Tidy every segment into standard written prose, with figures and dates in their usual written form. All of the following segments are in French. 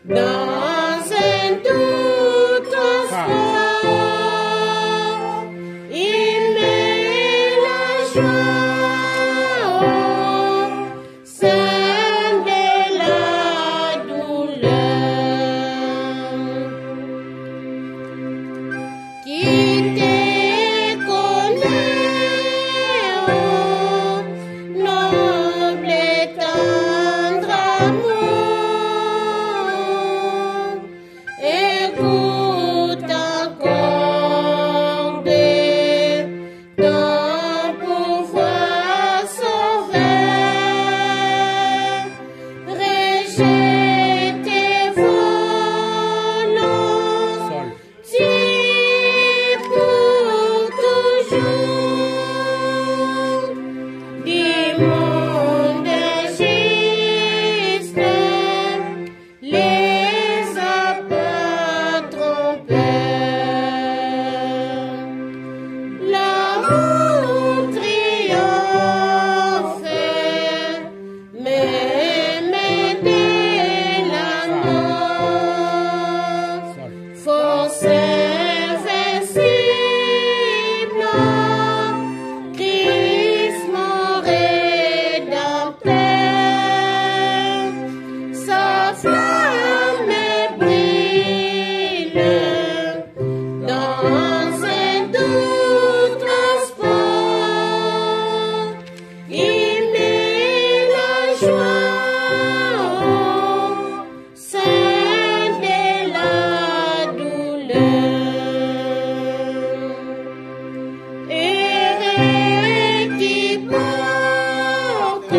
Dans un doux transport, il met la joie au sein de la douleur. Qui te connaît, oh, noble et tendre amour, écoute encore de ton pouvoir sauveur, rejette tes volontés pour toujours, du monde juste, les a pas trompés. L'amour triomphe, même de la mort, force invincible, Christ mon rédempteur, sa flamme brille dans un doux transport, il met la joie au sein de la douleur. Et qui porte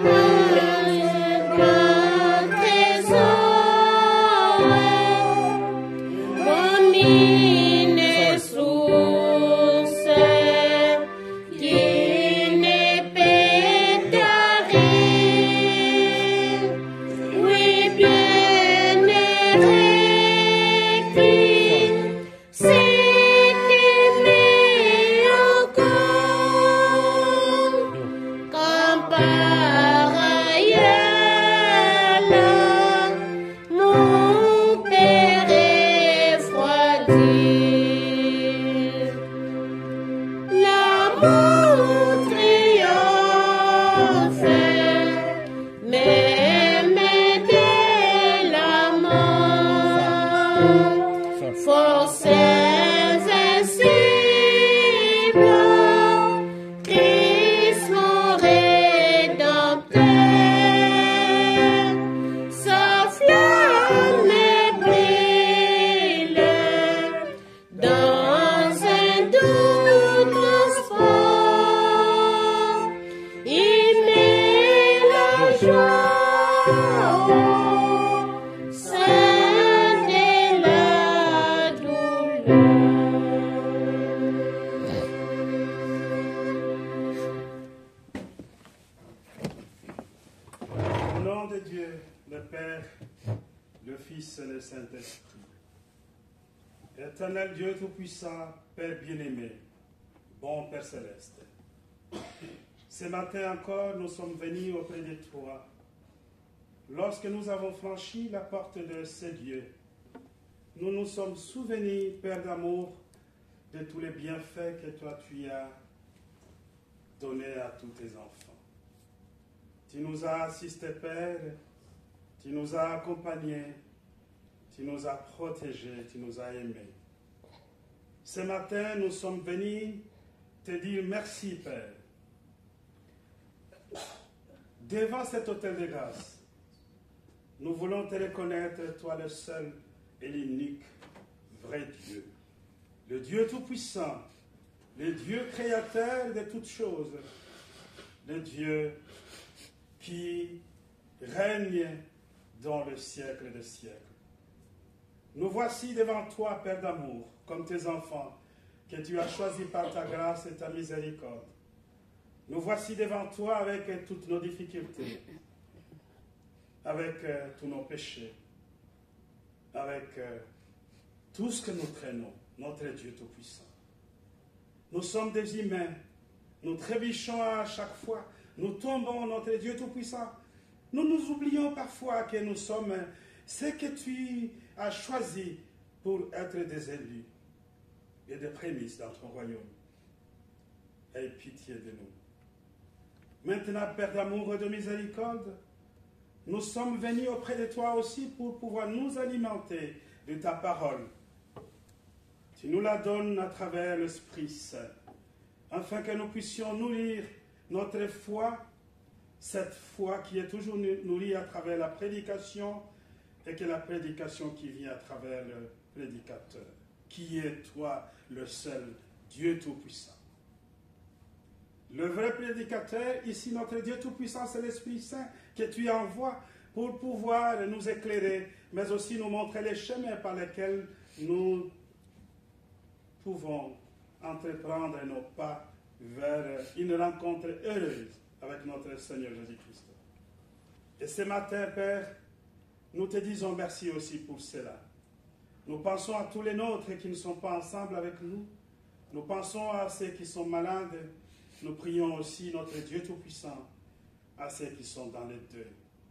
un grand trésor, mon mine source qui ne peut tarir. Oui, bien-aimé, c'est aimer encore, quand par ailleurs mon père est refroidi. L'amour triomphe, même de la mort, force invincible, Christ mon rédempteur, sa flamme brille dans un doux transport, il met la joie au sein de la douleur. Au nom de Dieu, le Père, le Fils et le Saint-Esprit. Éternel Dieu Tout-Puissant, Père bien-aimé, bon Père Céleste. Ce matin encore, nous sommes venus auprès de toi. Lorsque nous avons franchi la porte de ce Dieu, nous nous sommes souvenus, Père d'amour, de tous les bienfaits que toi tu as donnés à tous tes enfants. Tu nous as assistés, Père, tu nous as accompagnés, tu nous as protégés, tu nous as aimés. Ce matin, nous sommes venus te dire merci, Père. Devant cet autel de grâce, nous voulons te reconnaître, toi le seul et l'unique vrai Dieu. Le Dieu Tout-Puissant, le Dieu créateur de toutes choses, le Dieu qui règne dans le siècle des siècles. Nous voici devant toi, Père d'amour, comme tes enfants, que tu as choisis par ta grâce et ta miséricorde. Nous voici devant toi avec toutes nos difficultés, avec tous nos péchés, avec tout ce que nous traînons, notre Dieu Tout-Puissant. Nous sommes des humains, nous trébuchons à chaque fois, nous tombons, notre Dieu Tout-Puissant, Nous nous oublions parfois que nous sommes ceux que tu as choisis pour être des élus et des prémices dans ton royaume. Aie pitié de nous. Maintenant, Père d'amour et de miséricorde, nous sommes venus auprès de toi aussi pour pouvoir nous alimenter de ta parole. Tu nous la donnes à travers l'Esprit Saint, afin que nous puissions nourrir notre foi, cette foi qui est toujours nourrie à travers la prédication, et que la prédication qui vient à travers le prédicateur, qui est toi, le seul Dieu Tout-Puissant. Le vrai prédicateur, ici notre Dieu Tout-Puissant, c'est l'Esprit Saint que tu envoies pour pouvoir nous éclairer, mais aussi nous montrer les chemins par lesquels nous pouvons entreprendre nos pas vers une rencontre heureuse avec notre Seigneur Jésus-Christ. Et ce matin, Père, nous te disons merci aussi pour cela. Nous pensons à tous les nôtres qui ne sont pas ensemble avec nous. Nous pensons à ceux qui sont malades. Nous prions aussi notre Dieu Tout-Puissant à ceux qui sont dans les deuils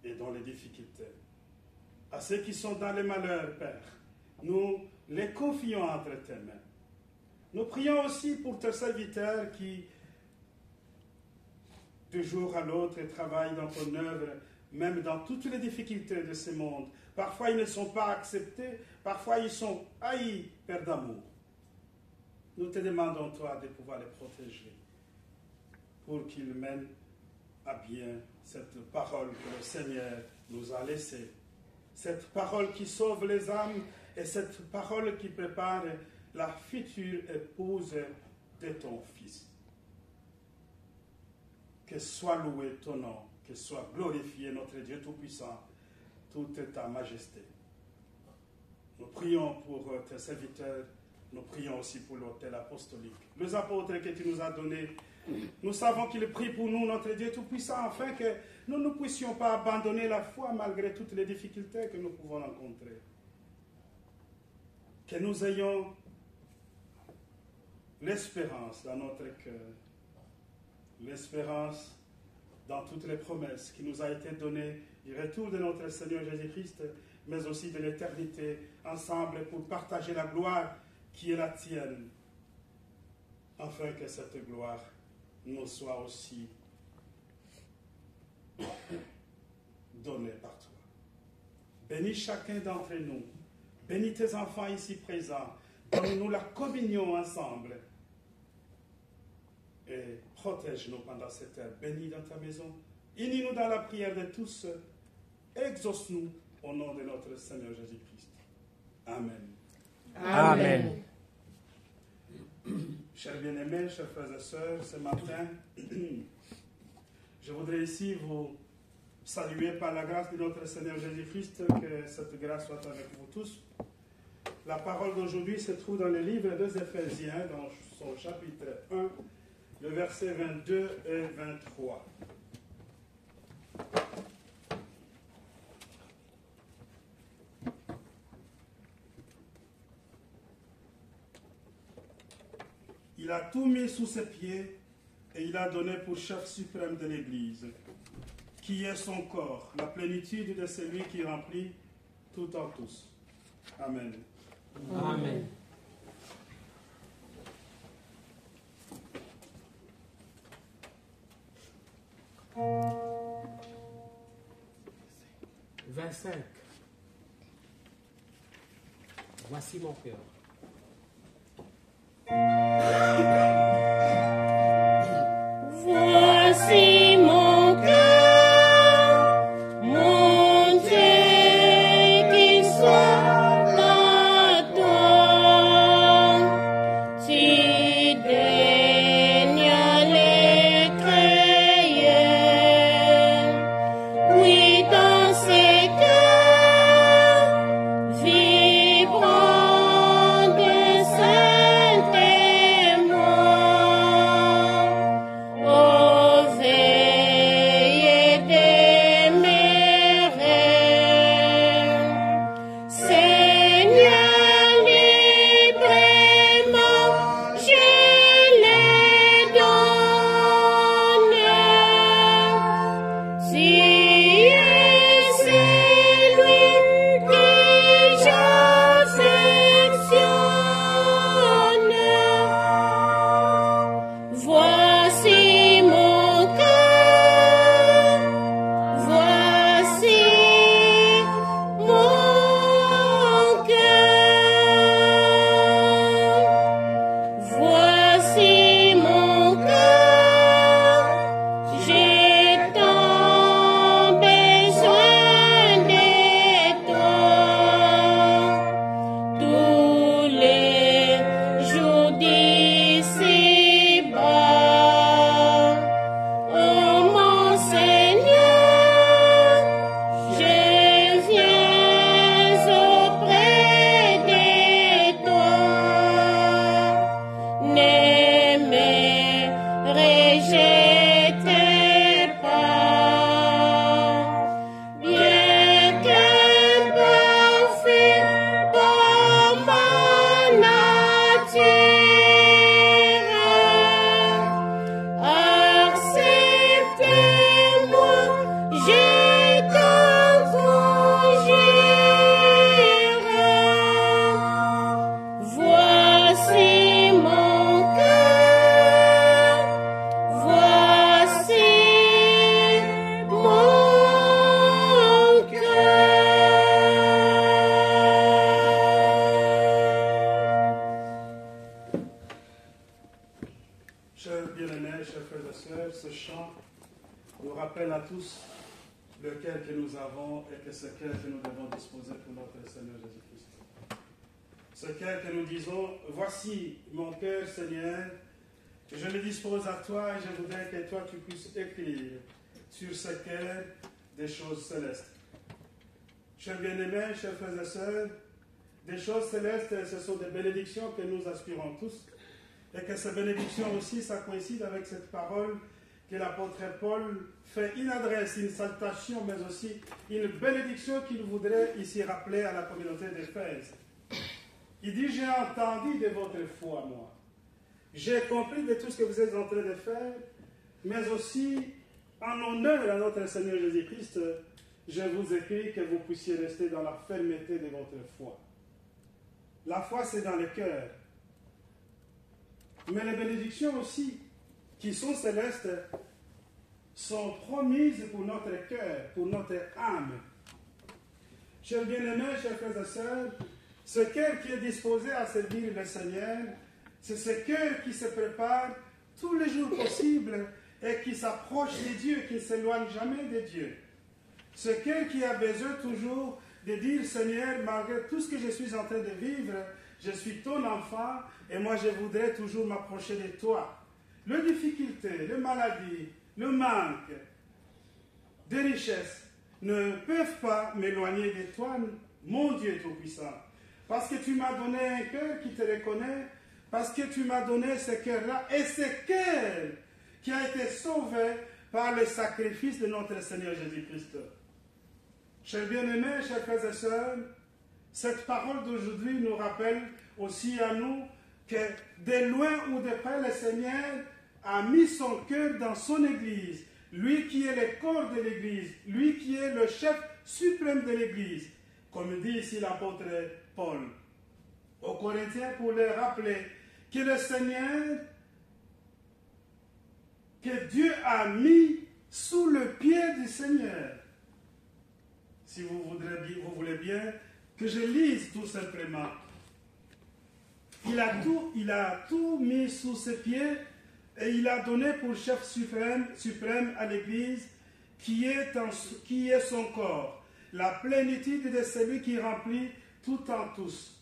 et dans les difficultés. À ceux qui sont dans les malheurs, Père. Nous les confions entre tes mains. Nous prions aussi pour tes serviteurs qui, de jour à l'autre, travaillent dans ton œuvre, même dans toutes les difficultés de ce monde. Parfois, ils ne sont pas acceptés, parfois, ils sont haïs, Père d'amour. Nous te demandons, toi, de pouvoir les protéger pour qu'ils mènent à bien cette parole que le Seigneur nous a laissée. Cette parole qui sauve les âmes et cette parole qui prépare la future épouse de ton Fils. Que soit loué ton nom, que soit glorifié notre Dieu Tout-Puissant, toute ta majesté. Nous prions pour tes serviteurs, nous prions aussi pour l'autel apostolique. Les apôtres que tu nous as donnés, nous savons qu'ils prient pour nous, notre Dieu Tout-Puissant, afin que nous ne puissions pas abandonner la foi malgré toutes les difficultés que nous pouvons rencontrer. Que nous ayons l'espérance dans notre cœur, l'espérance dans toutes les promesses qui nous a été données du retour de notre Seigneur Jésus-Christ, mais aussi de l'éternité, ensemble pour partager la gloire qui est la tienne, afin que cette gloire nous soit aussi donnée par toi. Bénis chacun d'entre nous, bénis tes enfants ici présents, donne-nous la communion ensemble et protège-nous pendant cette heure. Bénis dans ta maison, unis-nous dans la prière de tous, exauce-nous au nom de notre Seigneur Jésus-Christ. Amen. Amen. Chers bien-aimés, chers frères et sœurs, ce matin, je voudrais ici vous saluer par la grâce de notre Seigneur Jésus-Christ, que cette grâce soit avec vous tous. La parole d'aujourd'hui se trouve dans le livre des Éphésiens, dans son chapitre 1, le verset 22 et 23. Il a tout mis sous ses pieds et il a donné pour chef suprême de l'Église, qui est son corps, la plénitude de celui qui remplit tout en tous. Amen. Amen. Verset. Voici mon cœur. Voici mon cœur, mon Dieu, qui soit à toi. Tu daignes l'écrire, oui, dans ces cœurs vibrants de saint témoin. ce chant nous rappelle à tous le cœur que nous avons et que ce cœur que nous devons disposer pour notre Seigneur Jésus-Christ. Ce cœur que nous disons, voici mon cœur, Seigneur, je le dispose à toi et je voudrais que toi tu puisses écrire sur ce cœur des choses célestes. Chers bien-aimés, chers frères et sœurs, des choses célestes, ce sont des bénédictions que nous aspirons tous. Et que ces bénédictions aussi, ça coïncide avec cette parole que l'apôtre Paul fait une adresse, une salutation, mais aussi une bénédiction qu'il voudrait ici rappeler à la communauté d'Éphèse. Il dit, j'ai entendu de votre foi, moi. J'ai compris de tout ce que vous êtes en train de faire, mais aussi, en honneur à notre Seigneur Jésus-Christ, je vous écris que vous puissiez rester dans la fermeté de votre foi. La foi, c'est dans le cœur. Mais les bénédictions aussi, qui sont célestes, sont promises pour notre cœur, pour notre âme. Chers bien-aimés, chers frères et sœurs, ce cœur qui est disposé à servir le Seigneur, c'est ce cœur qui se prépare tous les jours possibles et qui s'approche de Dieu, qui ne s'éloigne jamais de Dieu. Ce cœur qui a besoin toujours de dire, Seigneur, malgré tout ce que je suis en train de vivre, je suis ton enfant et moi je voudrais toujours m'approcher de toi. Les difficultés, les maladies, le manque des richesses ne peuvent pas m'éloigner de toi, mon Dieu Tout-Puissant. Parce que tu m'as donné un cœur qui te reconnaît, parce que tu m'as donné ce cœur-là, et ce cœur qui a été sauvé par le sacrifice de notre Seigneur Jésus-Christ. Chers bien-aimés, chers frères et sœurs, cette parole d'aujourd'hui nous rappelle aussi à nous que de loin ou de près, le Seigneur a mis son cœur dans son Église. Lui qui est le corps de l'Église, lui qui est le chef suprême de l'Église, comme dit ici l'apôtre Paul aux Corinthiens, pour leur rappeler que le Seigneur, que Dieu a mis sous le pied du Seigneur. Si vous voulez bien que je lise tout simplement. Il a tout mis sous ses pieds et il a donné pour chef suprême à l'Église qui est son corps, la plénitude de celui qui remplit tout en tous.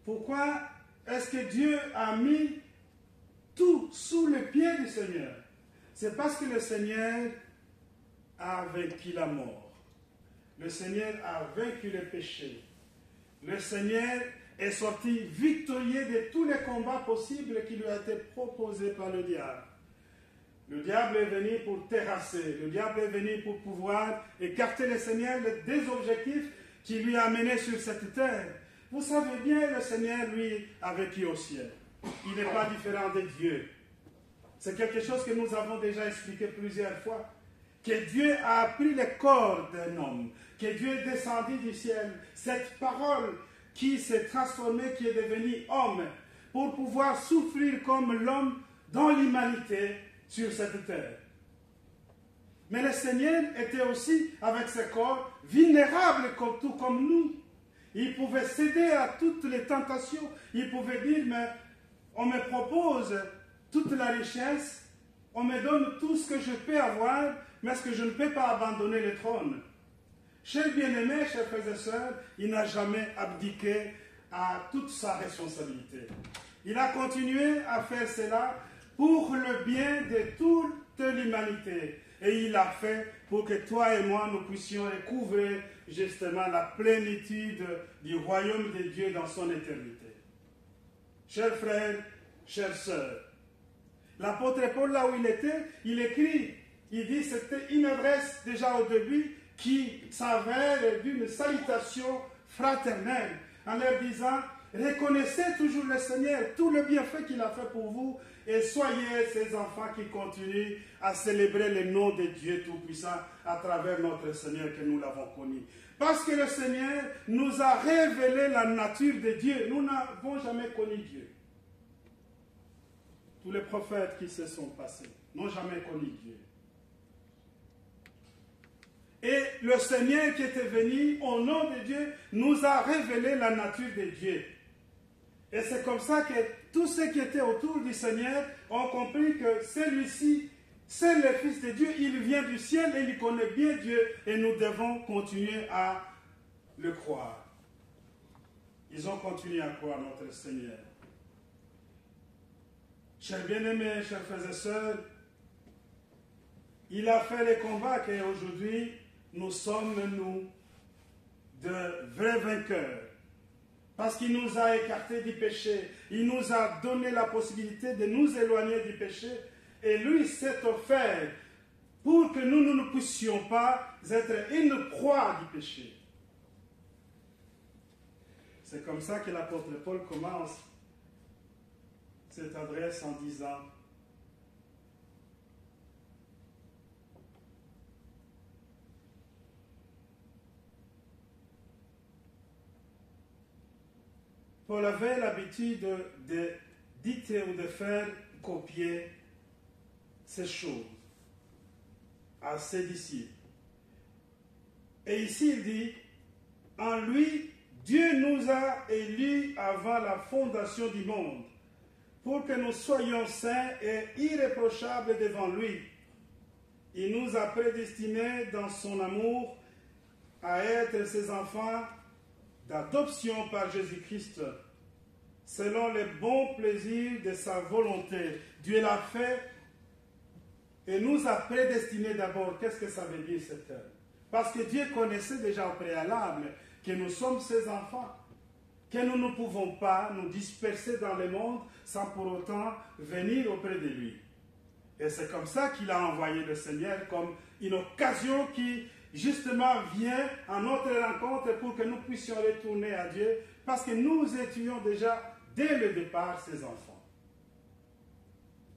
Pourquoi est-ce que Dieu a mis tout sous le pied du Seigneur? C'est parce que le Seigneur a vaincu la mort. Le Seigneur a vaincu le péché. Le Seigneur est sorti victorieux de tous les combats possibles qui lui ont été proposés par le diable. Le diable est venu pour terrasser. Le diable est venu pour pouvoir écarter le Seigneur des objectifs qui lui a amené sur cette terre. Vous savez bien, le Seigneur, lui, a vécu au ciel. Il n'est pas différent de Dieu. C'est quelque chose que nous avons déjà expliqué plusieurs fois. Que Dieu a pris le corps d'un homme, que Dieu est descendu du ciel, cette parole qui s'est transformée, qui est devenue homme, pour pouvoir souffrir comme l'homme dans l'humanité sur cette terre. Mais le Seigneur était aussi, avec ce corps, vulnérable tout comme nous. Il pouvait céder à toutes les tentations. Il pouvait dire, mais on me propose toute la richesse, on me donne tout ce que je peux avoir, mais est-ce que je ne peux pas abandonner le trône? Chers bien-aimés, chers frères et sœurs, il n'a jamais abdiqué à toute sa responsabilité. Il a continué à faire cela pour le bien de toute l'humanité. Et il l'a fait pour que toi et moi, nous puissions découvrir justement la plénitude du royaume de Dieu dans son éternité. Chers frères, chères sœurs, l'apôtre Paul, là où il était, il écrit, il dit, c'était une adresse déjà au début qui s'avère d'une salutation fraternelle, en leur disant, reconnaissez toujours le Seigneur, tout le bienfait qu'il a fait pour vous, et soyez ces enfants qui continuent à célébrer le nom de Dieu Tout-Puissant à travers notre Seigneur que nous l'avons connu. Parce que le Seigneur nous a révélé la nature de Dieu. Nous n'avons jamais connu Dieu. Tous les prophètes qui se sont passés n'ont jamais connu Dieu. Et le Seigneur qui était venu au nom de Dieu nous a révélé la nature de Dieu. Et c'est comme ça que tous ceux qui étaient autour du Seigneur ont compris que celui-ci C'est le Fils de Dieu, il vient du ciel et il connaît bien Dieu et nous devons continuer à le croire. Ils ont continué à croire notre Seigneur. Chers bien-aimés, chers frères et sœurs, il a fait les combats qu'aujourd'hui nous sommes, nous, de vrais vainqueurs. Parce qu'il nous a écartés du péché. Il nous a donné la possibilité de nous éloigner du péché. Et lui s'est offert pour que nous ne puissions pas être une proie du péché. C'est comme ça que l'apôtre Paul commence cette adresse en disant: Paul avait l'habitude de dicter ou de faire copier ces choses à ses disciples. Et ici il dit: en lui, Dieu nous a élus avant la fondation du monde, pour que nous soyons saints et irréprochables devant lui. Il nous a prédestinés dans son amour à être ses enfants d'adoption par Jésus-Christ, selon le bon plaisir de sa volonté. Dieu l'a fait et nous a prédestinés d'abord. Qu'est-ce que ça veut dire ce terme? Parce que Dieu connaissait déjà au préalable que nous sommes ses enfants, que nous ne pouvons pas nous disperser dans le monde sans pour autant venir auprès de lui. Et c'est comme ça qu'il a envoyé le Seigneur comme une occasion qui justement vient à notre rencontre pour que nous puissions retourner à Dieu, parce que nous étions déjà dès le départ ses enfants.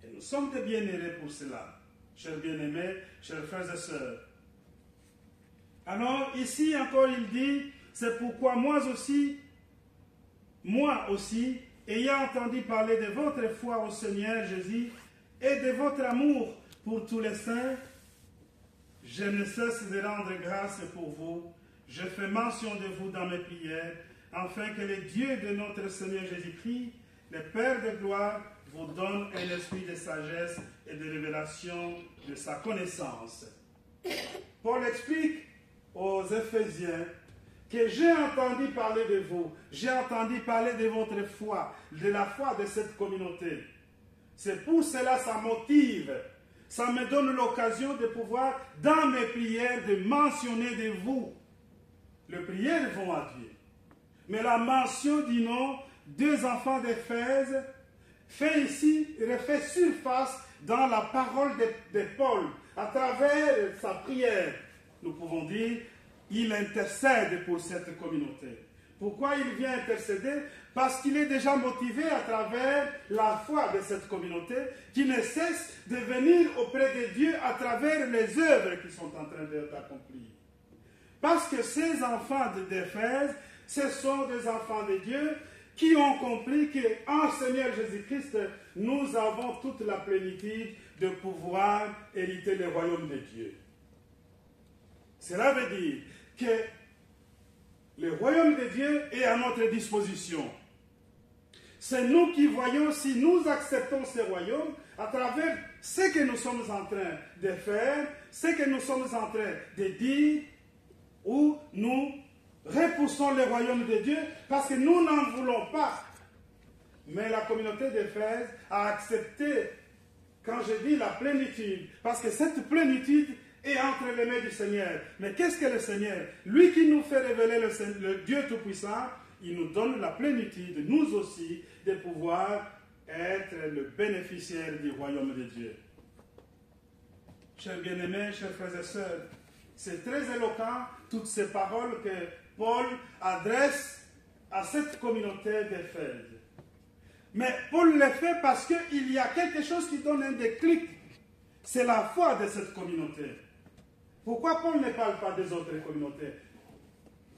Et nous sommes des bienheureux pour cela, chers bien-aimés, chers frères et sœurs. Alors ici encore il dit: c'est pourquoi moi aussi, ayant entendu parler de votre foi au Seigneur Jésus et de votre amour pour tous les saints, je ne cesse de rendre grâce pour vous. Je fais mention de vous dans mes prières, afin que le Dieu de notre Seigneur Jésus-Christ, le Père de gloire, vous donne un esprit de sagesse et de révélation de sa connaissance. Paul explique aux Éphésiens que j'ai entendu parler de vous, j'ai entendu parler de votre foi, de la foi de cette communauté. C'est pour cela, ça motive, ça me donne l'occasion de pouvoir, dans mes prières, de mentionner de vous. Les prières vont à Dieu. Mais la mention du nom des enfants d'Éphèse fait ici, refait surface dans la parole de Paul. À travers sa prière, nous pouvons dire, il intercède pour cette communauté. Pourquoi il vient intercéder? Parce qu'il est déjà motivé à travers la foi de cette communauté qui ne cesse de venir auprès de Dieu à travers les œuvres qui sont en train d'être accomplies. Parce que ces enfants d'Éphèse, ce sont des enfants de Dieu qui ont compris qu'en Seigneur Jésus-Christ, nous avons toute la plénitude de pouvoir hériter le royaume de Dieu. Cela veut dire que le royaume de Dieu est à notre disposition. C'est nous qui voyons si nous acceptons ce royaume à travers ce que nous sommes en train de faire, ce que nous sommes en train de dire, ou nous repoussons le royaume de Dieu parce que nous n'en voulons pas. Mais la communauté d'Éphèse a accepté, quand je dis la plénitude, parce que cette plénitude est entre les mains du Seigneur. Mais qu'est-ce que le Seigneur? Lui qui nous fait révéler le Dieu Tout-Puissant, il nous donne la plénitude, nous aussi, de pouvoir être le bénéficiaire du royaume de Dieu. Chers bien-aimés, chers frères et sœurs, c'est très éloquent, toutes ces paroles que Paul adresse à cette communauté d'Éphèse. Mais Paul le fait parce qu'il y a quelque chose qui donne un déclic. C'est la foi de cette communauté. Pourquoi Paul ne parle pas des autres communautés?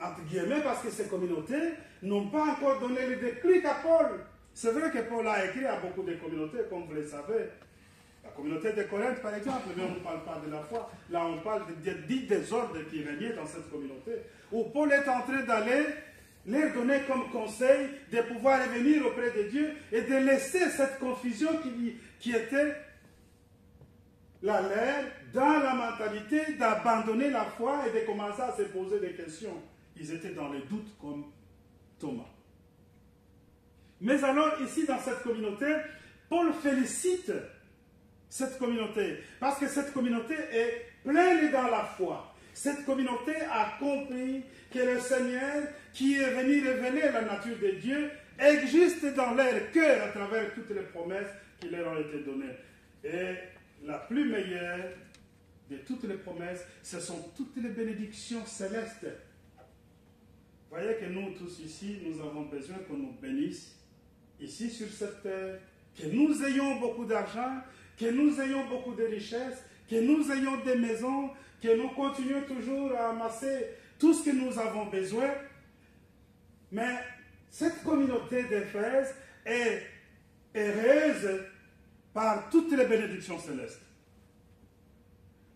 Entre guillemets, parce que ces communautés n'ont pas encore donné le déclic à Paul. C'est vrai que Paul a écrit à beaucoup de communautés, comme vous le savez. La communauté de Corinthe, par exemple, mais on ne parle pas de la foi. Là, on parle des désordres qui régnaient dans cette communauté. Où Paul est en train d'aller leur donner comme conseil de pouvoir revenir auprès de Dieu et de laisser cette confusion qui était l'air dans la mentalité d'abandonner la foi et de commencer à se poser des questions. Ils étaient dans les doutes comme Thomas. Mais alors, ici, dans cette communauté, Paul félicite cette communauté, parce que cette communauté est pleine dans la foi. Cette communauté a compris que le Seigneur, qui est venu révéler la nature de Dieu, existe dans leur cœur à travers toutes les promesses qui leur ont été données. Et la plus meilleure de toutes les promesses, ce sont toutes les bénédictions célestes. Vous voyez que nous tous ici, nous avons besoin qu'on nous bénisse ici sur cette terre, que nous ayons beaucoup d'argent, que nous ayons beaucoup de richesses, que nous ayons des maisons, que nous continuions toujours à amasser tout ce que nous avons besoin. Mais cette communauté d'Éphèse est heureuse par toutes les bénédictions célestes.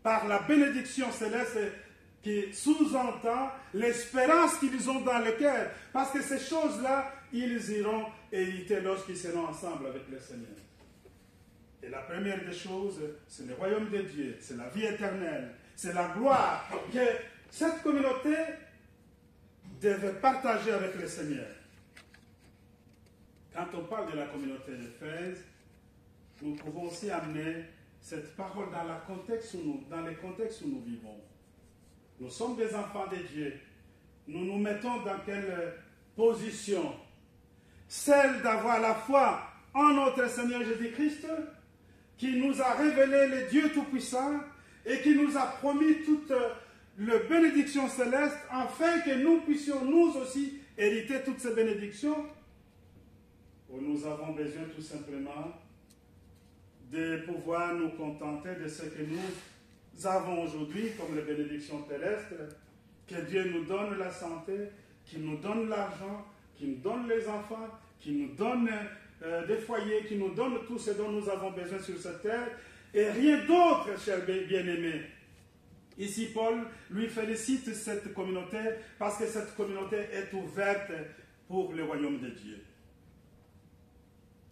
Par la bénédiction céleste qui sous-entend l'espérance qu'ils ont dans le cœur. Parce que ces choses-là, ils iront hériter lorsqu'ils seront ensemble avec le Seigneur. Et la première des choses, c'est le royaume de Dieu, c'est la vie éternelle, c'est la gloire que cette communauté devait partager avec le Seigneur. Quand on parle de la communauté d'Éphèse, nous pouvons aussi amener cette parole dans les contextes où nous vivons. Nous sommes des enfants de Dieu. Nous nous mettons dans quelle position? Celle d'avoir la foi en notre Seigneur Jésus-Christ, qui nous a révélé le Dieu Tout-Puissant et qui nous a promis toute la bénédiction céleste afin que nous puissions nous aussi hériter toutes ces bénédictions. Où nous avons besoin tout simplement de pouvoir nous contenter de ce que nous avons aujourd'hui comme les bénédictions terrestres, que Dieu nous donne la santé, qu'il nous donne l'argent, qu'il nous donne les enfants, qu'il nous donne des foyers, qu'il nous donne tout ce dont nous avons besoin sur cette terre, et rien d'autre, chers bien-aimés. Ici, Paul lui félicite cette communauté parce que cette communauté est ouverte pour le royaume de Dieu.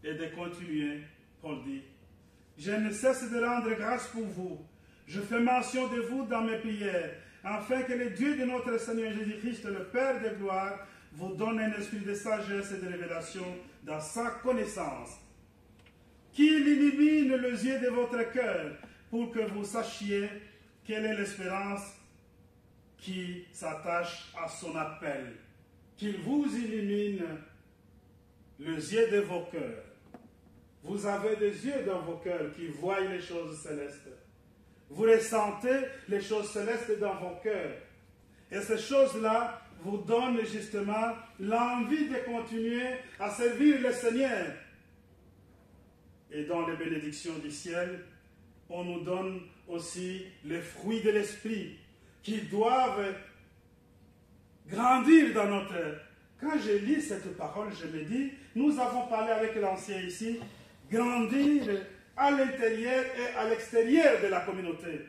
Et de continuer, Paul dit, « Je ne cesse de rendre grâce pour vous. Je fais mention de vous dans mes prières, afin que le Dieu de notre Seigneur Jésus-Christ, le Père de gloire, vous donne un esprit de sagesse et de révélation dans sa connaissance, qu'il illumine les yeux de votre cœur, pour que vous sachiez quelle est l'espérance qui s'attache à son appel, qu'il vous illumine les yeux de vos cœurs. » Vous avez des yeux dans vos cœurs qui voient les choses célestes. Vous ressentez les choses célestes dans vos cœurs. Et ces choses-là vous donnent justement l'envie de continuer à servir le Seigneur. Et dans les bénédictions du ciel, on nous donne aussi les fruits de l'esprit qui doivent grandir dans notre... Quand je lis cette parole, je me dis, nous avons parlé avec l'ancien ici, grandir à l'intérieur et à l'extérieur de la communauté.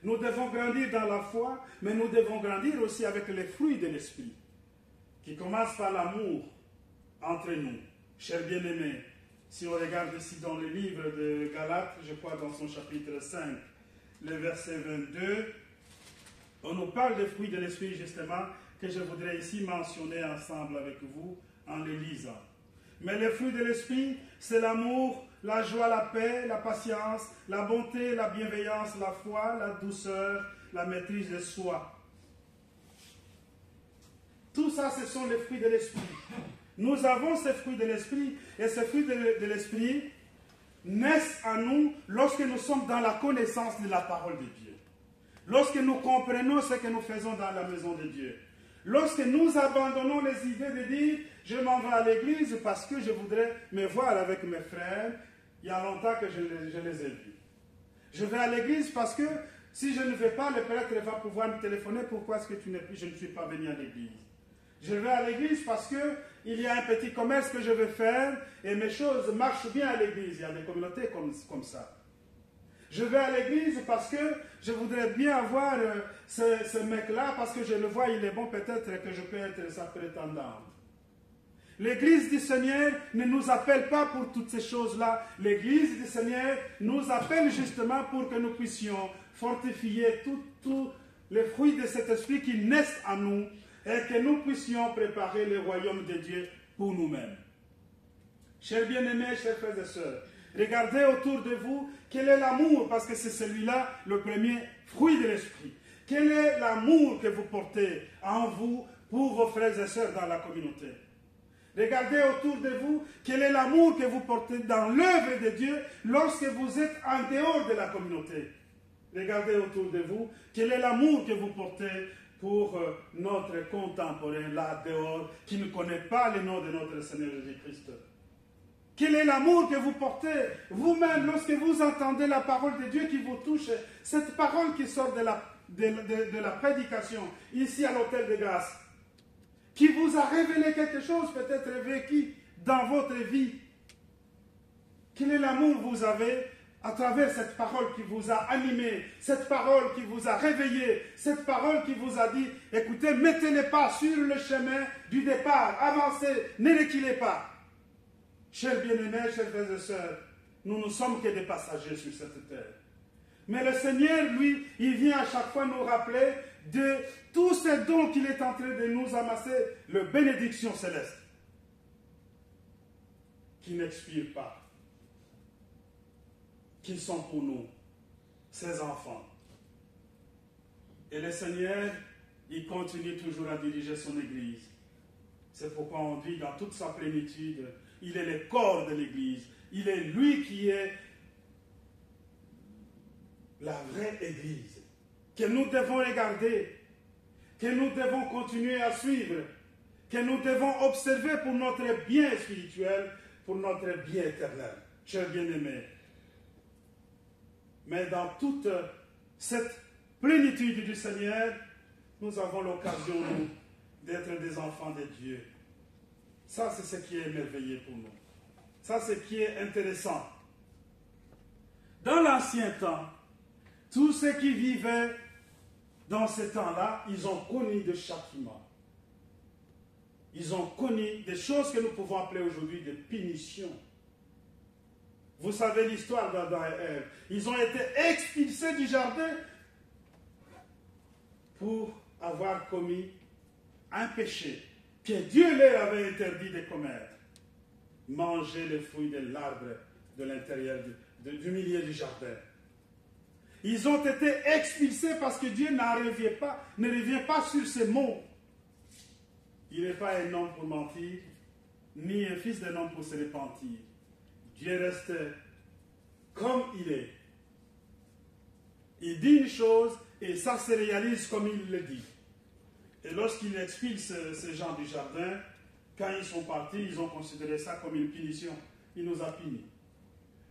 Nous devons grandir dans la foi, mais nous devons grandir aussi avec les fruits de l'esprit, qui commencent par l'amour entre nous. Chers bien-aimés, si on regarde ici dans le livre de Galates, je crois dans son chapitre 5, le verset 22, on nous parle des fruits de l'esprit justement, que je voudrais ici mentionner ensemble avec vous en les lisant. Mais les fruits de l'esprit, c'est l'amour, la joie, la paix, la patience, la bonté, la bienveillance, la foi, la douceur, la maîtrise de soi. Tout ça, ce sont les fruits de l'esprit. Nous avons ces fruits de l'esprit, et ces fruits de l'esprit naissent à nous lorsque nous sommes dans la connaissance de la parole de Dieu. Lorsque nous comprenons ce que nous faisons dans la maison de Dieu. Lorsque nous abandonnons les idées de dire « je m'en vais à l'église parce que je voudrais me voir avec mes frères, il y a longtemps que je les ai vus. Je vais à l'église parce que si je ne vais pas, le prêtre va pouvoir me téléphoner, pourquoi est-ce que je ne suis pas venu à l'église. Je vais à l'église parce qu'il y a un petit commerce que je veux faire et mes choses marchent bien à l'église. Il y a des communautés comme ça. Je vais à l'église parce que je voudrais bien avoir ce mec-là, parce que je le vois, il est bon, peut-être que je peux être sa prétendante. L'Église du Seigneur ne nous appelle pas pour toutes ces choses-là. L'Église du Seigneur nous appelle justement pour que nous puissions fortifier tous les fruits de cet esprit qui naissent en nous et que nous puissions préparer le royaume de Dieu pour nous-mêmes. Chers bien-aimés, chers frères et sœurs, regardez autour de vous quel est l'amour, parce que c'est celui-là le premier fruit de l'esprit. Quel est l'amour que vous portez en vous pour vos frères et sœurs dans la communauté? Regardez autour de vous quel est l'amour que vous portez dans l'œuvre de Dieu lorsque vous êtes en dehors de la communauté. Regardez autour de vous quel est l'amour que vous portez pour notre contemporain là dehors qui ne connaît pas le nom de notre Seigneur Jésus-Christ. Quel est l'amour que vous portez vous-même lorsque vous entendez la parole de Dieu qui vous touche, cette parole qui sort de la prédication ici à l'Hôtel de Grâce, qui vous a révélé quelque chose peut-être vécu dans votre vie. Quel est l'amour que vous avez à travers cette parole qui vous a animé, cette parole qui vous a réveillé, cette parole qui vous a dit, écoutez, mettez les pas sur le chemin du départ, avancez, ne reculez pas. Chers bien-aimés, chers frères et sœurs, nous ne sommes que des passagers sur cette terre. Mais le Seigneur, lui, il vient à chaque fois nous rappeler de tous ces dons qu'il est en train de nous amasser, les bénédictions célestes, qui n'expirent pas, qui sont pour nous, ses enfants. Et le Seigneur, il continue toujours à diriger son Église. C'est pourquoi on dit dans toute sa plénitude, il est le corps de l'Église. Il est lui qui est la vraie Église, que nous devons regarder, que nous devons continuer à suivre, que nous devons observer pour notre bien spirituel, pour notre bien éternel. Chers bien-aimés, mais dans toute cette plénitude du Seigneur, nous avons l'occasion, nous, d'être des enfants de Dieu. Ça, c'est ce qui est merveilleux pour nous. Ça, c'est ce qui est intéressant. Dans l'ancien temps, tous ceux qui vivaient dans ce temps-là, ils ont connu des châtiments. Ils ont connu des choses que nous pouvons appeler aujourd'hui des punitions. Vous savez l'histoire d'Adam et Ève. Ils ont été expulsés du jardin pour avoir commis un péché que Dieu leur avait interdit de commettre. Manger les fruits de l'arbre de l'intérieur du milieu du jardin. Ils ont été expulsés parce que Dieu ne revient pas sur ces mots. Il n'est pas un homme pour mentir, ni un fils d'un homme pour se repentir. Dieu reste comme il est. Il dit une chose et ça se réalise comme il le dit. Et lorsqu'il expulse ces gens du jardin, quand ils sont partis, ils ont considéré ça comme une punition. Il nous a punis.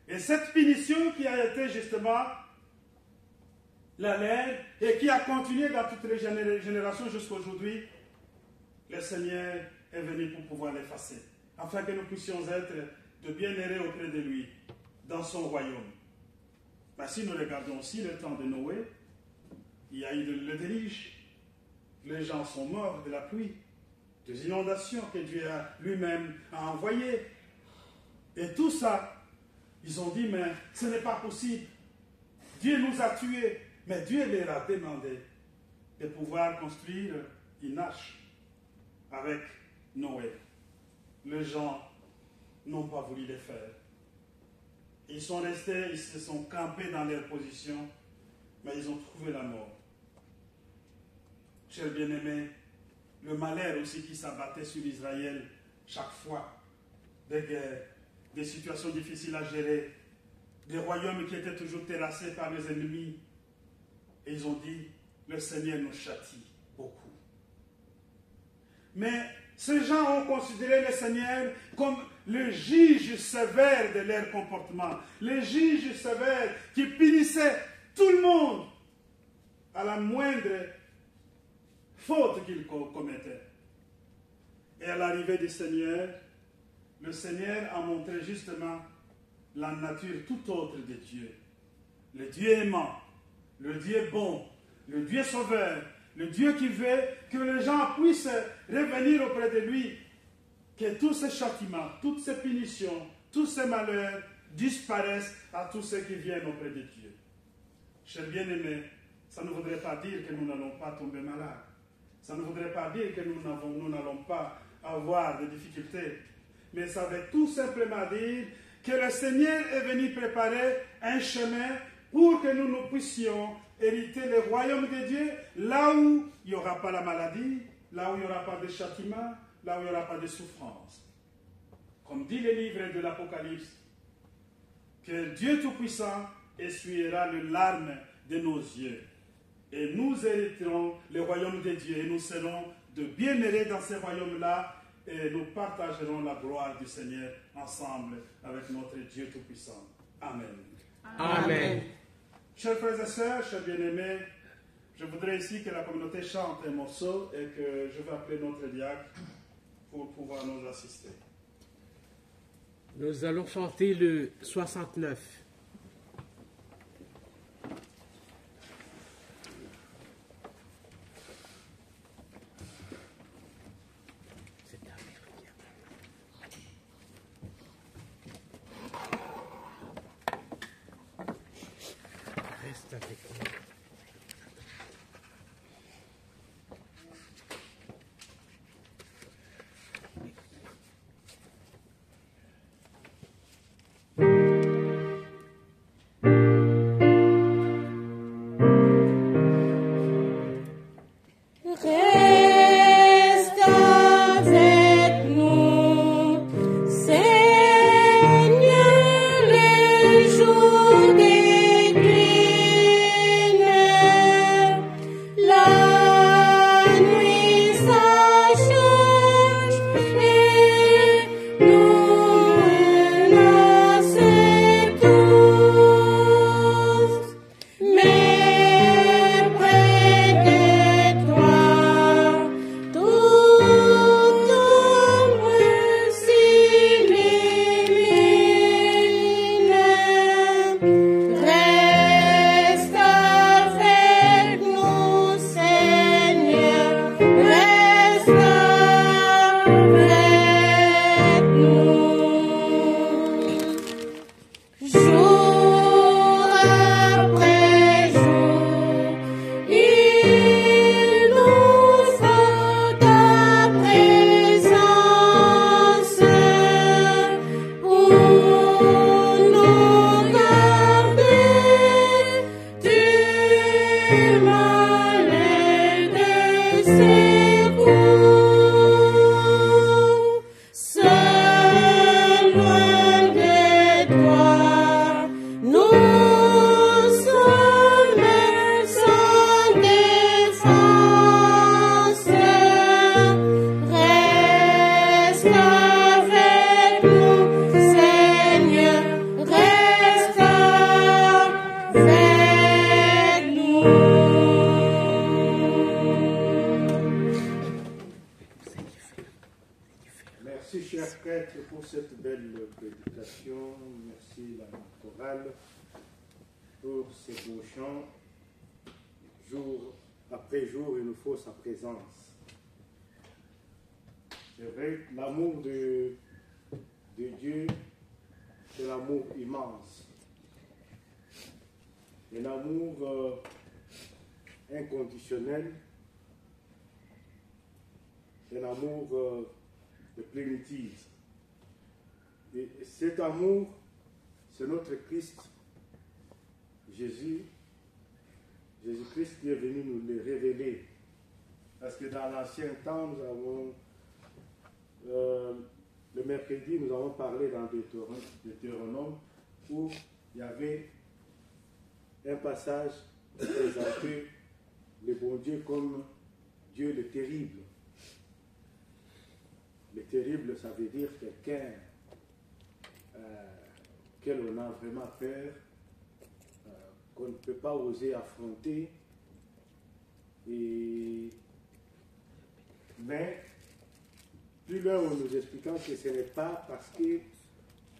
Et cette punition qui a été justement la leur et qui a continué dans toutes les générations jusqu'à aujourd'hui, le Seigneur est venu pour pouvoir l'effacer, afin que nous puissions être de bienheureux auprès de lui, dans son royaume. Mais si nous regardons aussi le temps de Noé, il y a eu le déluge. Les gens sont morts de la pluie, des inondations que Dieu lui-même a envoyées. Et tout ça, ils ont dit, mais ce n'est pas possible. Dieu nous a tués. Mais Dieu leur a demandé de pouvoir construire une arche avec Noé. Les gens n'ont pas voulu le faire. Ils sont restés, ils se sont campés dans leur position, mais ils ont trouvé la mort. Chers bien-aimés, le malheur aussi qui s'abattait sur Israël chaque fois, des guerres, des situations difficiles à gérer, des royaumes qui étaient toujours terrassés par les ennemis. Et ils ont dit, le Seigneur nous châtie beaucoup. Mais ces gens ont considéré le Seigneur comme le juge sévère de leur comportement, le juge sévère qui punissait tout le monde à la moindre faute qu'ils commettaient. Et à l'arrivée du Seigneur, le Seigneur a montré justement la nature tout autre de Dieu. Le Dieu aimant, le Dieu bon, le Dieu sauveur, le Dieu qui veut que les gens puissent revenir auprès de lui. que tous ces châtiments, toutes ces punitions, tous ces malheurs disparaissent à tous ceux qui viennent auprès de Dieu. Chers bien-aimés, ça ne voudrait pas dire que nous n'allons pas tomber malades. Ça ne voudrait pas dire que nous n'allons pas avoir des difficultés. Mais ça veut tout simplement dire que le Seigneur est venu préparer un chemin pour que nous puissions hériter le royaume de Dieu, là où il n'y aura pas la maladie, là où il n'y aura pas de châtiment, là où il n'y aura pas de souffrance. Comme dit le livre de l'Apocalypse, que Dieu Tout-Puissant essuiera les larmes de nos yeux. Et nous hériterons le royaume de Dieu et nous serons de bienheureux dans ce royaume-là et nous partagerons la gloire du Seigneur ensemble avec notre Dieu Tout-Puissant. Amen. Amen. Chers frères et sœurs, chers bien-aimés, je voudrais ici que la communauté chante un morceau et que je vais appeler notre diacre pour pouvoir nous assister. Nous allons chanter le 69. Reste avec nous. Reste avec nous, Seigneur, les jours déclinent. La nuit s'achève et nous menace tous. Mais près de toi, toute ombre s'illumine. Reste avec nous, Seigneur, reste avec nous. Jour après jour, il nous faut ta présence pour nous garder du mal et des secours. Seul loin de toi, nous sommes sans défense. Reste avec nous, Seigneur, reste avec nous. Merci, chers prêtres, pour cette belle prédication. Merci, la chorale, pour ces beaux chants. Jour après jour, il nous faut sa présence. C'est vrai, l'amour de Dieu, c'est l'amour immense. Un amour inconditionnel. Un amour de plénitude. Et cet amour, c'est notre Christ, Jésus-Christ qui est venu nous le révéler. Parce que dans l'ancien temps, nous avons, le mercredi, nous avons parlé dans Deutéronome où il y avait un passage qui présentait le bon Dieu comme Dieu le terrible. Le terrible, ça veut dire quelqu'un auquel on a vraiment peur, qu'on ne peut pas oser affronter. Mais plus loin, on nous expliquant que ce n'est pas parce que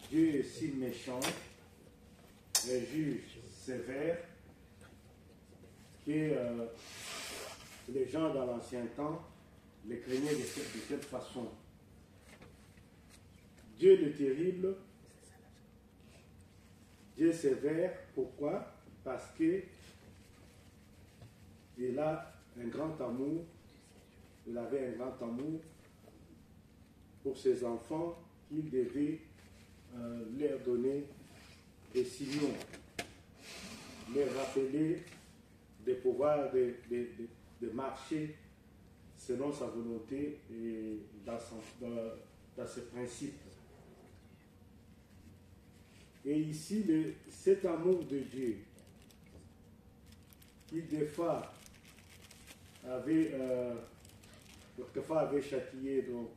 Dieu est si méchant, un juge sévère, que les gens dans l'ancien temps les craignaient de cette façon. Dieu le terrible, Dieu sévère. Pourquoi? Parce que il a un grand amour, il avait un grand amour pour ses enfants qu'il devait leur donner des signaux, leur rappeler de pouvoir de marcher selon sa volonté et dans ses principes. Et ici, cet amour de Dieu, qui des fois avait châtié donc,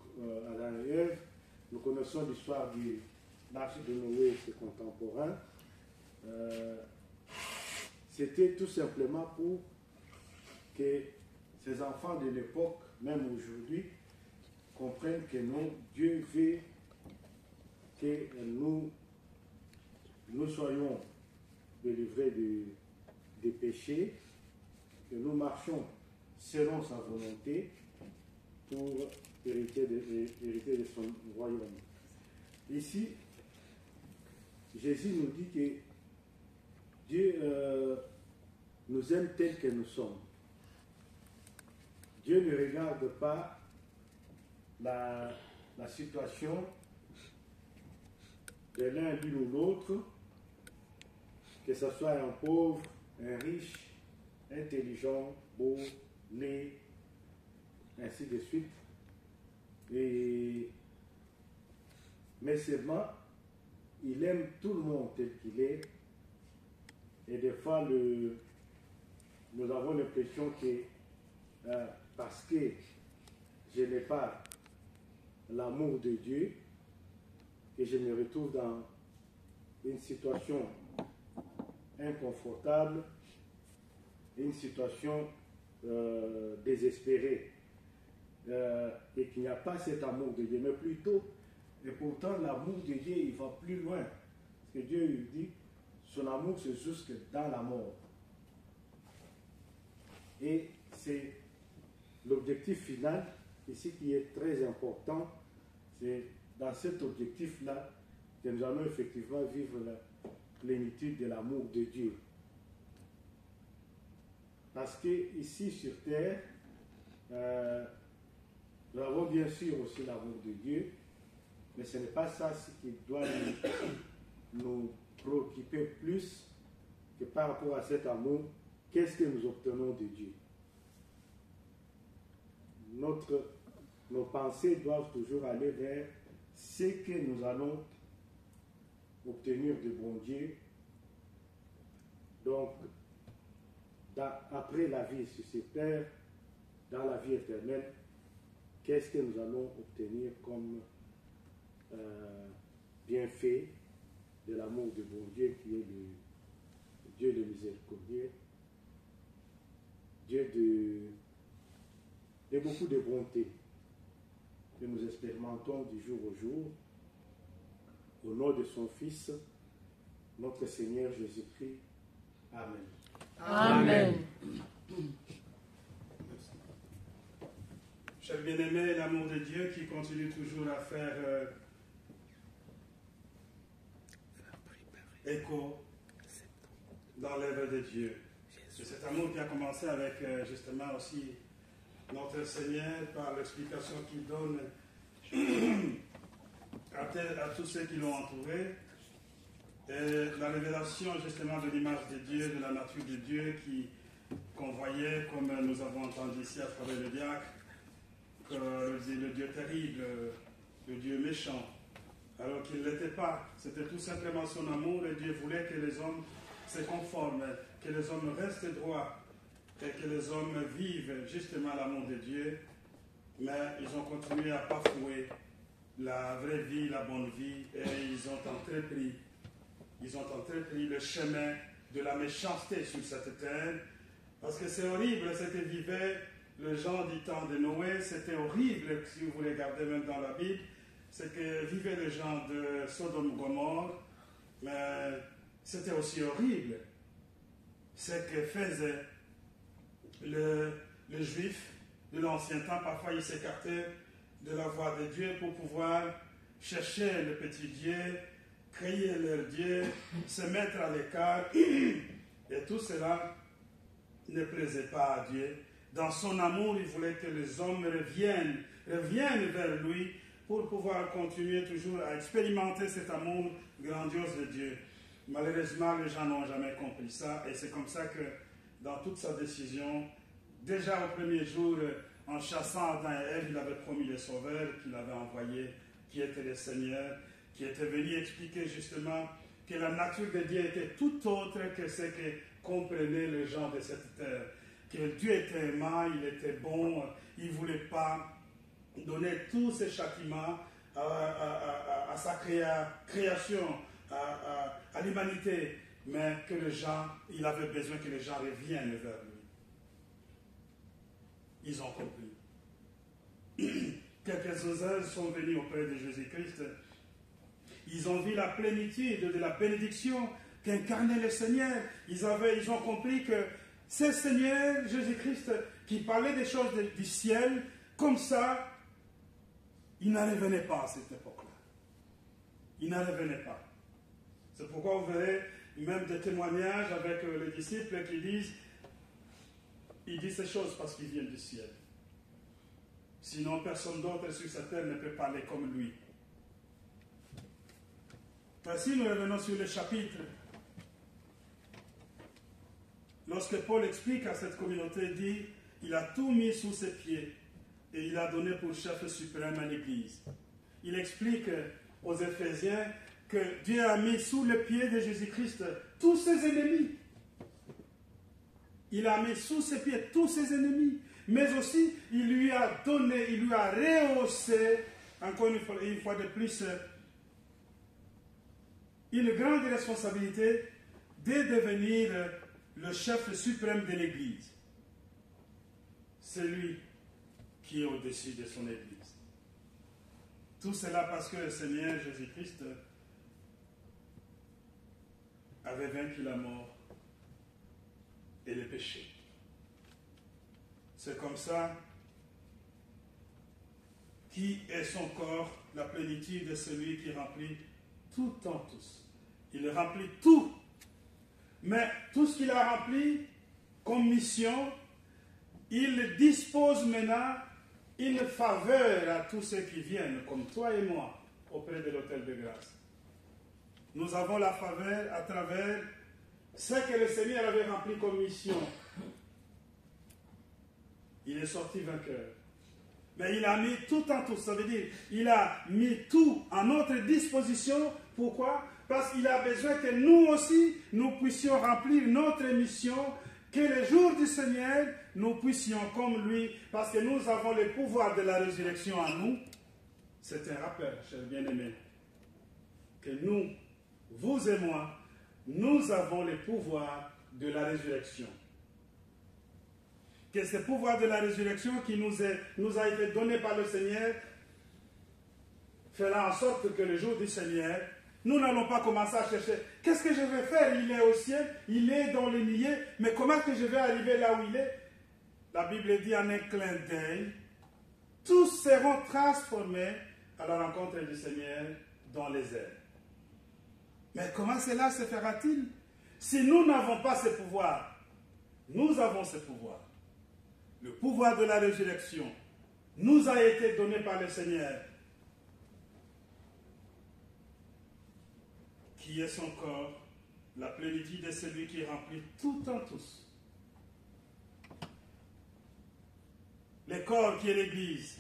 Adam et Ève. Nous connaissons l'histoire de l'arche de Noé, ses contemporains. C'était tout simplement pour que ces enfants de l'époque, même aujourd'hui, comprennent que non, Dieu veut que nous soyons délivrés des péchés, que nous marchions selon sa volonté pour hériter de son royaume. Ici, Jésus nous dit que Dieu nous aime tels que nous sommes. Dieu ne regarde pas la situation de l'un, l'une ou l'autre, que ce soit un pauvre, un riche, intelligent, beau, né, ainsi de suite. Mais seulement, il aime tout le monde tel qu'il est. Et des fois, nous avons l'impression que parce que je n'ai pas l'amour de Dieu, que je me retrouve dans une situation inconfortable, une situation désespérée, et qu'il n'y a pas cet amour de Dieu, mais plutôt, et pourtant l'amour de Dieu, il va plus loin. Parce que Dieu lui dit, son amour c'est jusque dans la mort. Et c'est l'objectif final, ici qui est très important, c'est dans cet objectif-là que nous allons effectivement vivre la plénitude de l'amour de Dieu. Parce que ici sur terre, nous avons bien sûr aussi l'amour de Dieu, mais ce n'est pas ça ce qui doit nous préoccuper plus que par rapport à cet amour, qu'est-ce que nous obtenons de Dieu. Nos pensées doivent toujours aller vers ce que nous allons obtenir de bon Dieu. Donc, après la vie sur cette terre, dans la vie éternelle, qu'est-ce que nous allons obtenir comme bienfait de l'amour de bon Dieu qui est le Dieu de miséricordieux, Dieu de beaucoup de bonté que nous expérimentons du jour au jour, au nom de son Fils, notre Seigneur Jésus-Christ. Amen. Amen. Chers bien-aimés, l'amour de Dieu qui continue toujours à faire écho dans l'œuvre de Dieu. C'est cet amour qui a commencé avec justement aussi notre Seigneur par l'explication qu'il donne à tous ceux qui l'ont entouré. Et la révélation justement de l'image de Dieu, de la nature de Dieu qu'on voyait, comme nous avons entendu ici à travers le diacre, que le Dieu terrible, le Dieu méchant, alors qu'il ne l'était pas. C'était tout simplement son amour et Dieu voulait que les hommes se conforment, que les hommes restent droits et que les hommes vivent justement l'amour de Dieu, mais ils ont continué à bafouer la vraie vie, la bonne vie, et ils ont entrepris le chemin de la méchanceté sur cette terre, parce que c'est horrible ce que vivaient les gens du temps de Noé. C'était horrible, si vous regardez même dans la Bible, ce que vivaient les gens de Sodome et Gomorrhe, mais c'était aussi horrible ce que faisait le juif de l'ancien temps. Parfois il s'écartait de la voie de Dieu pour pouvoir chercher le petit Dieu, créer leur Dieu, se mettre à l'écart. Et tout cela ne plaisait pas à Dieu. Dans son amour, il voulait que les hommes reviennent vers lui pour pouvoir continuer toujours à expérimenter cet amour grandiose de Dieu. Malheureusement, les gens n'ont jamais compris ça, et c'est comme ça que dans toute sa décision, déjà au premier jour, en chassant Adam et Ève, il avait promis le Sauveur qu'il avait envoyé, qui était le Seigneur, qui était venu expliquer justement que la nature de Dieu était tout autre que ce que comprenaient les gens de cette terre. Que Dieu était aimant, il était bon, il ne voulait pas donner tous ces châtiments à sa création, à l'humanité, mais que les gens, il avait besoin que les gens reviennent vers lui. Ils ont compris. Quelques-uns sont venus auprès de Jésus-Christ. Ils ont vu la plénitude de la bénédiction qu'incarnait le Seigneur. Ils ont compris que ce Seigneur, Jésus-Christ, qui parlait des choses du ciel, comme ça, il n'en revenait pas à cette époque-là. Il n'en revenait pas. C'est pourquoi vous verrez même des témoignages avec les disciples qui disent, il dit ces choses parce qu'il vient du ciel. Sinon, personne d'autre sur cette terre ne peut parler comme lui. Ainsi, nous revenons sur le chapitre. Lorsque Paul explique à cette communauté, il dit, il a tout mis sous ses pieds et il a donné pour chef suprême à l'Église. Il explique aux Éphésiens que Dieu a mis sous les pieds de Jésus-Christ tous ses ennemis. Il a mis sous ses pieds tous ses ennemis. Mais aussi, il lui a donné, il lui a rehaussé, encore une fois de plus, une grande responsabilité de devenir le chef suprême de l'Église. C'est lui qui est au-dessus de son Église. Tout cela parce que le Seigneur Jésus-Christ avait vaincu la mort et le péché. C'est comme ça qui est son corps, la plénitude de celui qui remplit tout en tous. Il remplit tout. Mais tout ce qu'il a rempli comme mission, il dispose maintenant une faveur à tous ceux qui viennent, comme toi et moi, auprès de l'autel de grâce. Nous avons la faveur à travers ce que le Seigneur avait rempli comme mission. Il est sorti vainqueur. Mais il a mis tout en tout. Ça veut dire, il a mis tout à notre disposition. Pourquoi? Parce qu'il a besoin que nous aussi, nous puissions remplir notre mission, que le jour du Seigneur, nous puissions comme lui, parce que nous avons le pouvoir de la résurrection en nous. C'est un rappel, chers bien-aimés, que nous, vous et moi, nous avons le pouvoir de la résurrection. Que ce pouvoir de la résurrection qui nous a été donné par le Seigneur fera en sorte que le jour du Seigneur, nous n'allons pas commencer à chercher qu'est-ce que je vais faire. Il est au ciel, il est dans les nuées, mais comment est-ce que je vais arriver là où il est? La Bible dit en un clin d'œil, tous seront transformés à la rencontre du Seigneur dans les airs. Mais comment cela se fera-t-il? Si nous n'avons pas ce pouvoir, nous avons ce pouvoir. Le pouvoir de la résurrection nous a été donné par le Seigneur, qui est son corps, la plénitude de celui qui remplit tout en tous. Le corps qui est l'Église,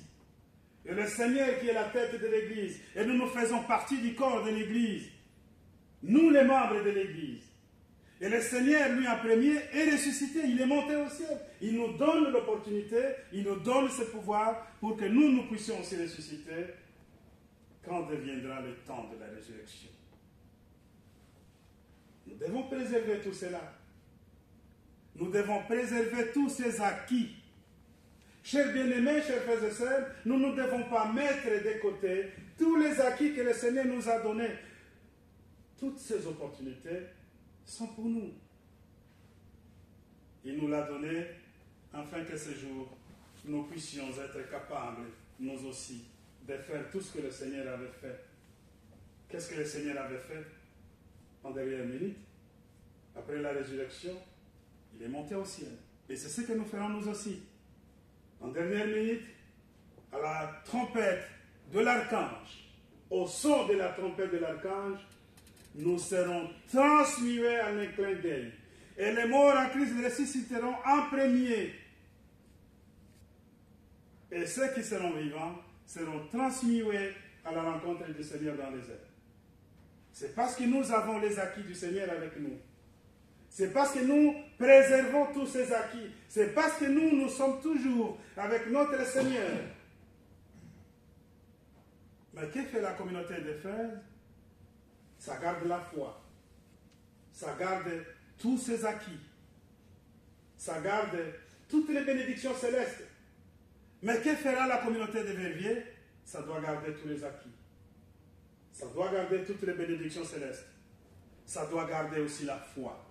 et le Seigneur qui est la tête de l'Église, et nous faisons partie du corps de l'Église, nous les membres de l'Église. Et le Seigneur, lui en premier, est ressuscité, il est monté au ciel. Il nous donne l'opportunité, il nous donne ce pouvoir pour que nous puissions aussi ressusciter quand deviendra le temps de la résurrection. Nous devons préserver tout cela. Nous devons préserver tous ces acquis. Chers bien-aimés, chers frères et sœurs, nous ne devons pas mettre de côté tous les acquis que le Seigneur nous a donnés. Toutes ces opportunités sont pour nous. Il nous l'a donné afin que ce jour, nous puissions être capables, nous aussi, de faire tout ce que le Seigneur avait fait Qu'est-ce que le Seigneur avait fait en dernière minute? Après la résurrection, il est monté au ciel. Et c'est ce que nous ferons nous aussi. En dernière minute, à la trompette de l'archange, au son de la trompette de l'archange, nous serons transmués en un clin d'œil. Et les morts en Christ ressusciteront en premier. Et ceux qui seront vivants seront transmués à la rencontre du Seigneur dans les airs. C'est parce que nous avons les acquis du Seigneur avec nous. C'est parce que nous préservons tous ces acquis. C'est parce que nous sommes toujours avec notre Seigneur. Mais que fait la communauté d'Éphèse? Ça garde la foi. Ça garde tous ses acquis. Ça garde toutes les bénédictions célestes. Mais que fera la communauté de Verviers? Ça doit garder tous les acquis. Ça doit garder toutes les bénédictions célestes. Ça doit garder aussi la foi.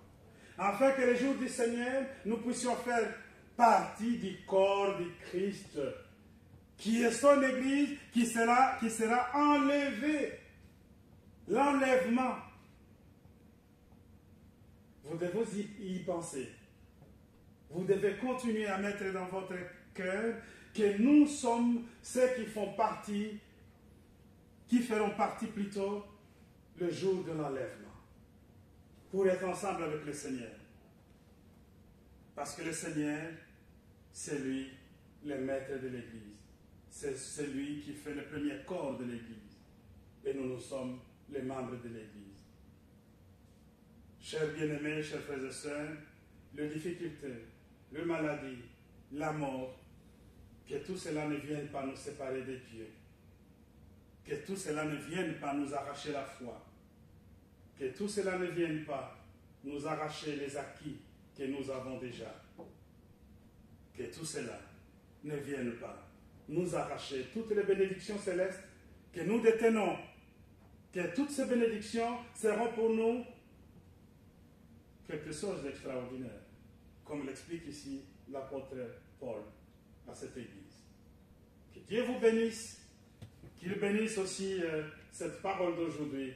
Afin que le jour du Seigneur, nous puissions faire partie du corps du Christ, qui est son Église, qui sera enlevée. L'enlèvement. Vous devez y penser. Vous devez continuer à mettre dans votre cœur que nous sommes ceux qui feront partie plutôt le jour de l'enlèvement, pour être ensemble avec le Seigneur. Parce que le Seigneur, c'est lui le maître de l'Église. C'est lui qui fait le premier corps de l'Église. Et nous sommes les membres de l'Église. Chers bien-aimés, chers frères et sœurs, les difficultés, les maladies, la mort, que tout cela ne vienne pas nous séparer de Dieu. Que tout cela ne vienne pas nous arracher la foi. Que tout cela ne vienne pas nous arracher les acquis que nous avons déjà. Que tout cela ne vienne pas nous arracher toutes les bénédictions célestes que nous détenons. Que toutes ces bénédictions seront pour nous quelque chose d'extraordinaire, comme l'explique ici l'apôtre Paul à cette église. Que Dieu vous bénisse, qu'il bénisse aussi cette parole d'aujourd'hui.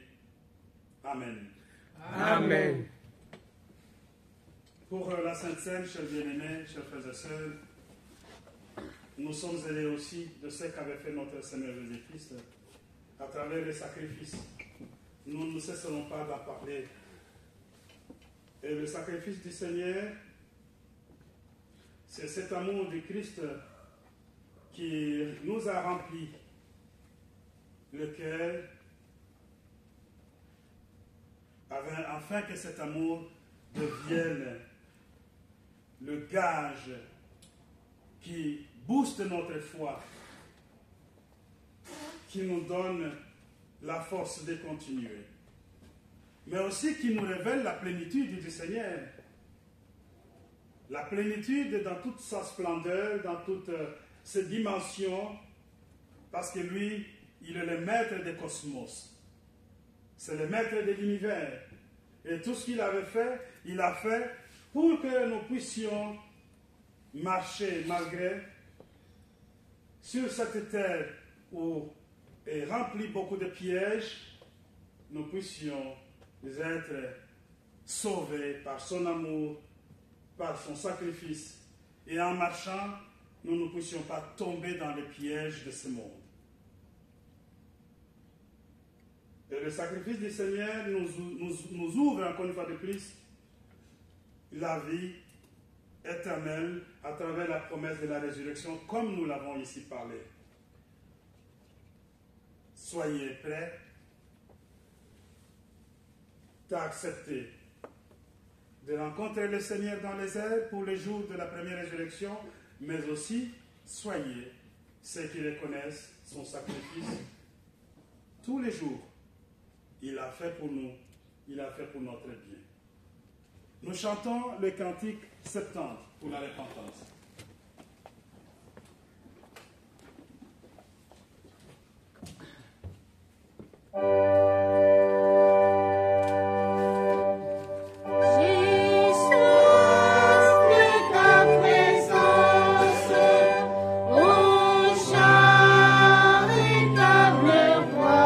Amen. Amen. Pour la Sainte Seine, chers bien-aimés, chers frères et sœurs, nous sommes allés aussi de ce qu'avait fait notre Seigneur Jésus-Christ à travers les sacrifices. Nous ne cesserons pas d'en parler. Et le sacrifice du Seigneur, c'est cet amour du Christ qui nous a rempli le cœur, afin que cet amour devienne le gage qui booste notre foi, qui nous donne la force de continuer, mais aussi qui nous révèle la plénitude du Seigneur. La plénitude dans toute sa splendeur, dans toutes ses dimensions, parce que lui, il est le maître des cosmos. C'est le maître de l'univers. Et tout ce qu'il avait fait, il a fait pour que nous puissions marcher malgré sur cette terre où est remplie beaucoup de pièges, nous puissions être sauvés par son amour, par son sacrifice. Et en marchant, nous ne puissions pas tomber dans les pièges de ce monde. Et le sacrifice du Seigneur nous ouvre encore une fois de plus la vie éternelle à travers la promesse de la résurrection, comme nous l'avons ici parlé. Soyez prêts d'accepter de rencontrer le Seigneur dans les airs pour le jour de la première résurrection, mais aussi soyez ceux qui reconnaissent son sacrifice tous les jours. Il a fait pour nous, il a fait pour notre bien. Nous chantons le cantique 70 pour la repentance. Charitable roi,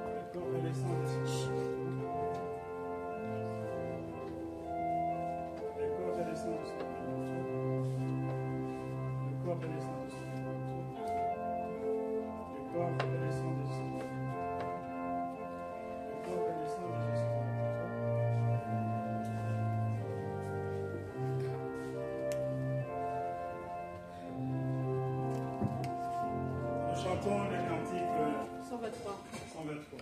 corps et les sangs de Saint-Esprit. Le corps et les sangs de Saint-Esprit. Le corps et les sangs de Saint-Esprit. Le corps et les sangs de Saint-Esprit. Le corps et les sangs de Jésus. Nous chantons les cantiques 123. 123.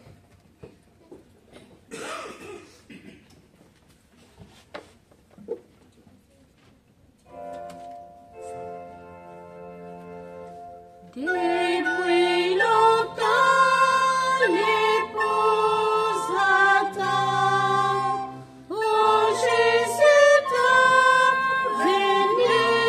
Depuis longtemps, l'épouse attend. Oh Jésus, ta venue.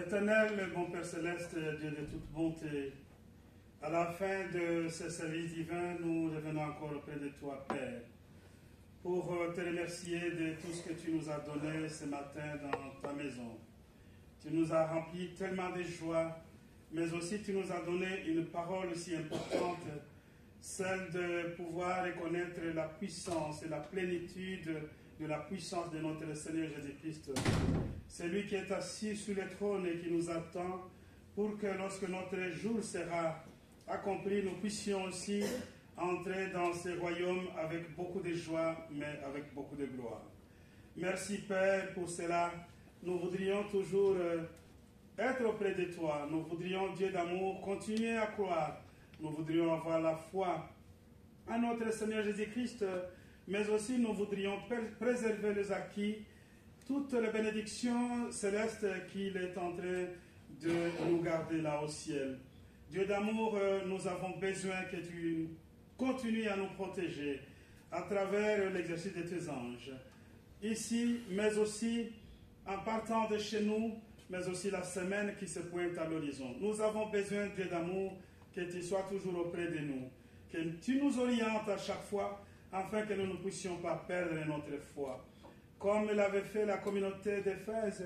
Éternel, bon Père Céleste, Dieu de toute bonté, à la fin de ce service divin, nous revenons encore auprès de toi, Père, pour te remercier de tout ce que tu nous as donné ce matin dans ta maison. Tu nous as rempli tellement de joie, mais aussi tu nous as donné une parole si importante, celle de pouvoir reconnaître la puissance et la plénitude de la puissance de notre Seigneur Jésus-Christ. C'est lui qui est assis sur le trône et qui nous attend pour que lorsque notre jour sera accompli, nous puissions aussi entrer dans ce royaume avec beaucoup de joie, mais avec beaucoup de gloire. Merci Père pour cela. Nous voudrions toujours être auprès de toi. Nous voudrions, Dieu d'amour, continuer à croire. Nous voudrions avoir la foi en notre Seigneur Jésus-Christ, mais aussi nous voudrions préserver les acquis, toutes les bénédictions célestes qu'il est en train de nous garder là au ciel. Dieu d'amour, nous avons besoin que tu continues à nous protéger à travers l'exercice de tes anges, ici, mais aussi en partant de chez nous, mais aussi la semaine qui se pointe à l'horizon. Nous avons besoin, Dieu d'amour, que tu sois toujours auprès de nous, que tu nous orientes à chaque fois, afin que nous ne puissions pas perdre notre foi. Comme l'avait fait la communauté d'Éphèse,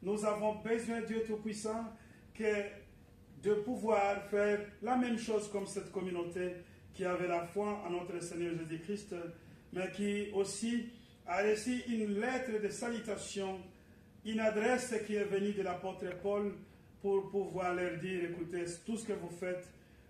nous avons besoin, Dieu Tout-Puissant, de pouvoir faire la même chose comme cette communauté qui avait la foi en notre Seigneur Jésus-Christ, mais qui aussi a reçu une lettre de salutation, une adresse qui est venue de l'apôtre Paul pour pouvoir leur dire, écoutez, tout ce que vous faites,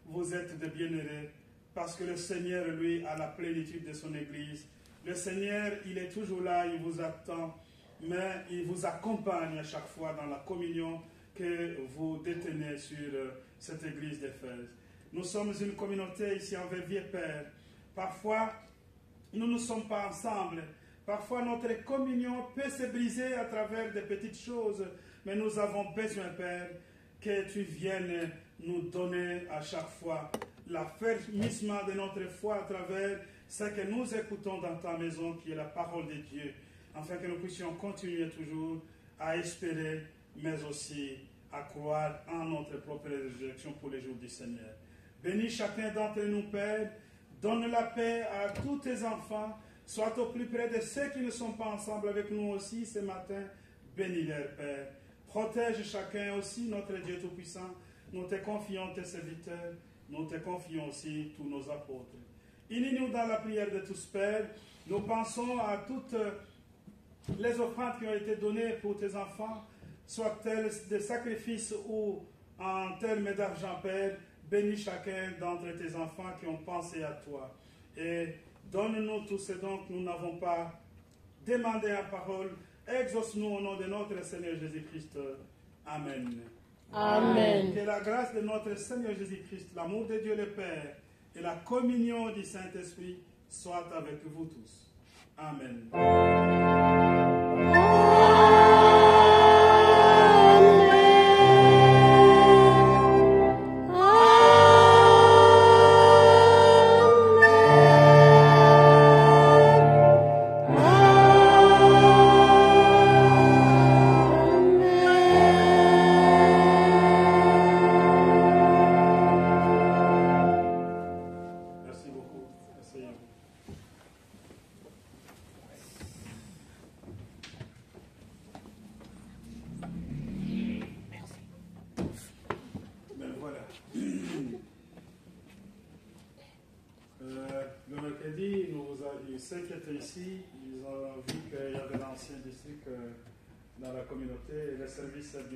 vous êtes de bienheureux, parce que le Seigneur, lui, a la plénitude de son Église. Le Seigneur, il est toujours là, il vous attend, mais il vous accompagne à chaque fois dans la communion que vous détenez sur cette Église d'Éphèse. Nous sommes une communauté ici en Verviers, Père. Parfois, nous ne sommes pas ensemble. Parfois, notre communion peut se briser à travers des petites choses, mais nous avons besoin, Père, que tu viennes nous donner à chaque fois l'affermissement de notre foi à travers ce que nous écoutons dans ta maison, qui est la parole de Dieu, afin que nous puissions continuer toujours à espérer, mais aussi à croire en notre propre résurrection pour les jours du Seigneur. Bénis chacun d'entre nous, Père. Donne la paix à tous tes enfants. Sois au plus près de ceux qui ne sont pas ensemble avec nous aussi ce matin. Bénis-les, Père. Protège chacun aussi, notre Dieu Tout-Puissant. Nous te confions tes serviteurs. Nous te confions aussi tous nos apôtres. Unis-nous dans la prière de tous, Père. Nous pensons à toutes les offrandes qui ont été données pour tes enfants, soit-elles des sacrifices ou en termes d'argent, Père. Bénis chacun d'entre tes enfants qui ont pensé à toi. Et donne-nous tout ce dont nous n'avons pas demandé en parole. Exauce-nous au nom de notre Seigneur Jésus-Christ. Amen. Amen. Que la grâce de notre Seigneur Jésus-Christ, l'amour de Dieu le Père et la communion du Saint-Esprit soient avec vous tous. Amen. Le mercredi, ceux qui étaient ici, ils ont vu qu'il y avait l'ancien district dans la communauté et le service a duré.